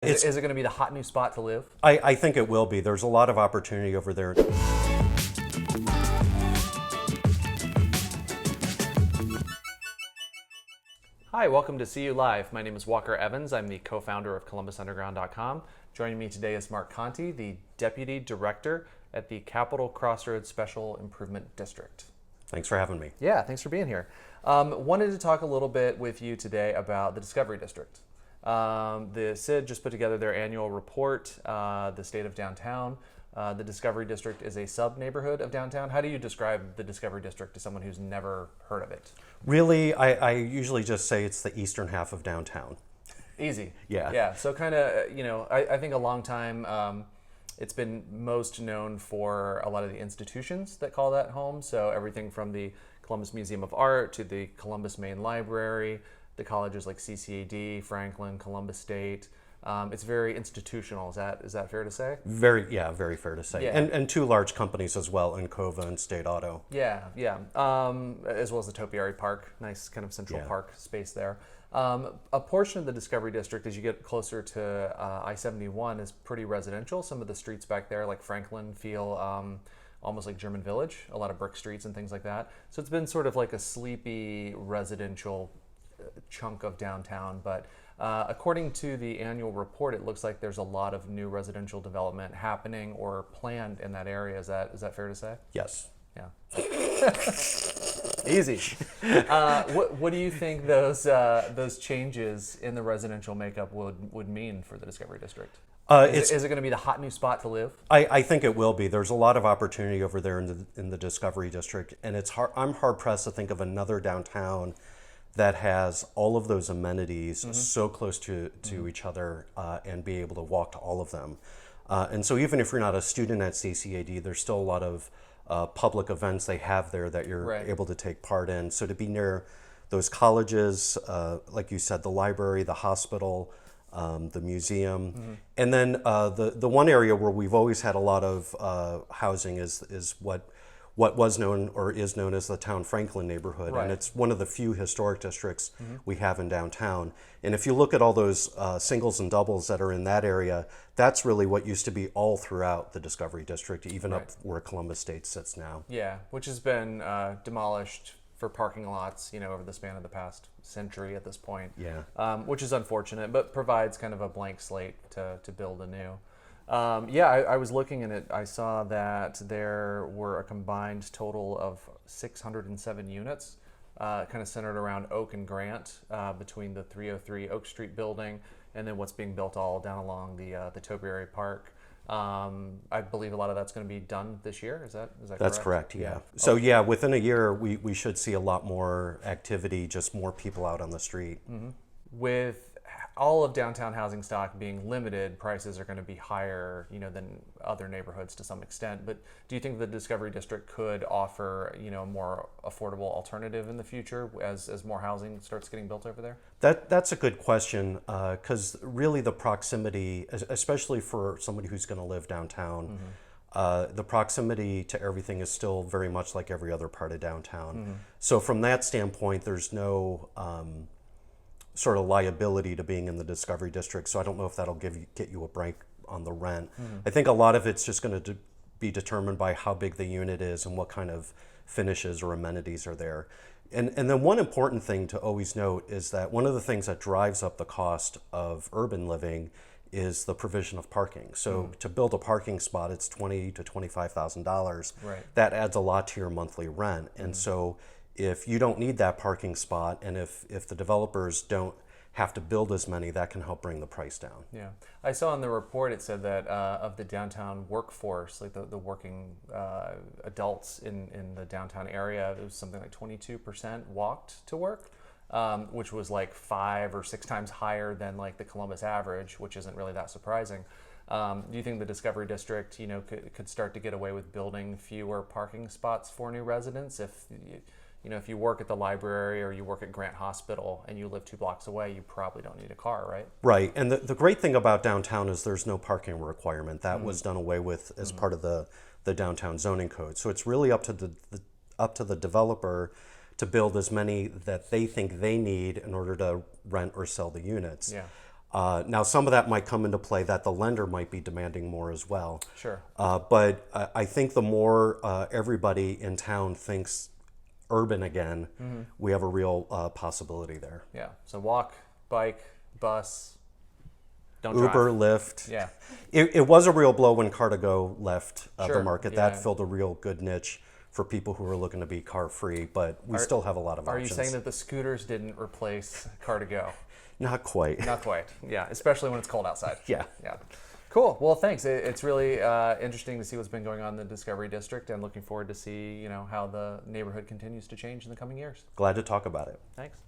Is it going to be the hot new spot to live? I think it will be. There's a lot of opportunity over there. Hi, welcome to See You Live. My name is Walker Evans. I'm the co-founder of ColumbusUnderground.com. Joining me today is Marc Conte, the Deputy Director at the Capitol Crossroads Special Improvement District. Thanks for having me. Yeah, thanks for being here. Wanted to talk a little bit with you today about the Discovery District. The CID just put together their annual report, the state of downtown. The Discovery District is a sub-neighborhood of downtown. How do you describe the Discovery District to someone who's never heard of it? Really, I usually just say it's the eastern half of downtown. Easy. Yeah. Yeah, so kind of, I think a long time it's been most known for a lot of the institutions that call that home. So everything from the Columbus Museum of Art to the Columbus Main Library, the colleges like CCAD, Franklin, Columbus State. It's very institutional. Is that fair to say? Very fair to say. Yeah. And two large companies as well, Encova and State Auto. Yeah. As well as the Topiary Park, nice kind of central park space there. A portion of the Discovery District, as you get closer to I-71, is pretty residential. Some of the streets back there, like Franklin, feel almost like German Village, a lot of brick streets and things like that. So it's been sort of like a sleepy residential chunk of downtown, but according to the annual report, it looks like there's a lot of new residential development happening or planned in that area. Is that fair to say? Yes. Yeah. Easy. What do you think those changes in the residential makeup would mean for the Discovery District? Is it going to be the hot new spot to live? I think it will be. There's a lot of opportunity over there in the Discovery District, and I'm hard pressed to think of another downtown that has all of those amenities so close to each other and be able to walk to all of them. And so even if you're not a student at CCAD, there's still a lot of public events they have there that you're able to take part in. So to be near those colleges, like you said, the library, the hospital, the museum, and then the one area where we've always had a lot of housing is what was known or is known as the Town Franklin neighborhood. Right. And it's one of the few historic districts we have in downtown. And if you look at all those singles and doubles that are in that area, that's really what used to be all throughout the Discovery District, even up where Columbus State sits now. Yeah, which has been demolished for parking lots, over the span of the past century at this point. Yeah. Which is unfortunate, but provides kind of a blank slate to build anew. I was looking in it. I saw that there were a combined total of 607 units, kind of centered around Oak and Grant, between the 303 Oak Street building and then what's being built all down along the Topiary Park. I believe a lot of that's going to be done this year. Is that correct? That's correct, yeah. So within a year, we should see a lot more activity, just more people out on the street. Mm-hmm. With all of downtown housing stock being limited, prices are going to be higher, than other neighborhoods to some extent. But do you think the Discovery District could offer, a more affordable alternative in the future as more housing starts getting built over there? That's a good question, because really the proximity, especially for somebody who's going to live downtown, the proximity to everything is still very much like every other part of downtown. So from that standpoint, there's no sort of liability to being in the Discovery District. So I don't know if that'll get you a break on the rent. I think a lot of it's just going to be determined by how big the unit is and what kind of finishes or amenities are there. And then one important thing to always note is that one of the things that drives up the cost of urban living is the provision of parking. So to build a parking spot, it's $20,000 to $25,000. Right. That adds a lot to your monthly rent. And so if you don't need that parking spot, and if the developers don't have to build as many, that can help bring the price down. Yeah, I saw in the report it said that of the downtown workforce, like the working adults in the downtown area, it was something like 22% walked to work, which was like 5 or 6 times higher than like the Columbus average, which isn't really that surprising. Do you think the Discovery District, could start to get away with building fewer parking spots for new residents if you work at the library or you work at Grant Hospital and you live 2 blocks away, you probably don't need a car, right? Right. And the great thing about downtown is there's no parking requirement. That was done away with as part of the downtown zoning code. So it's really up to the developer to build as many that they think they need in order to rent or sell the units. Yeah. Now, some of that might come into play that the lender might be demanding more as well. Sure. But I think the more everybody in town thinks urban again, we have a real possibility there. Yeah. So walk, bike, bus. Don't Uber, drive. Lyft. Yeah. It was a real blow when Car2Go left the Sure, market. yeah. That filled a real good niche for people who are looking to be car free, but we still have a lot of Are options. you saying that the scooters didn't replace Car2Go? Not quite. Not quite. Yeah, especially when it's cold outside. Yeah. Yeah. Cool. Well, thanks. It's really interesting to see what's been going on in the Discovery District, and looking forward to see how the neighborhood continues to change in the coming years. Glad to talk about it. Thanks.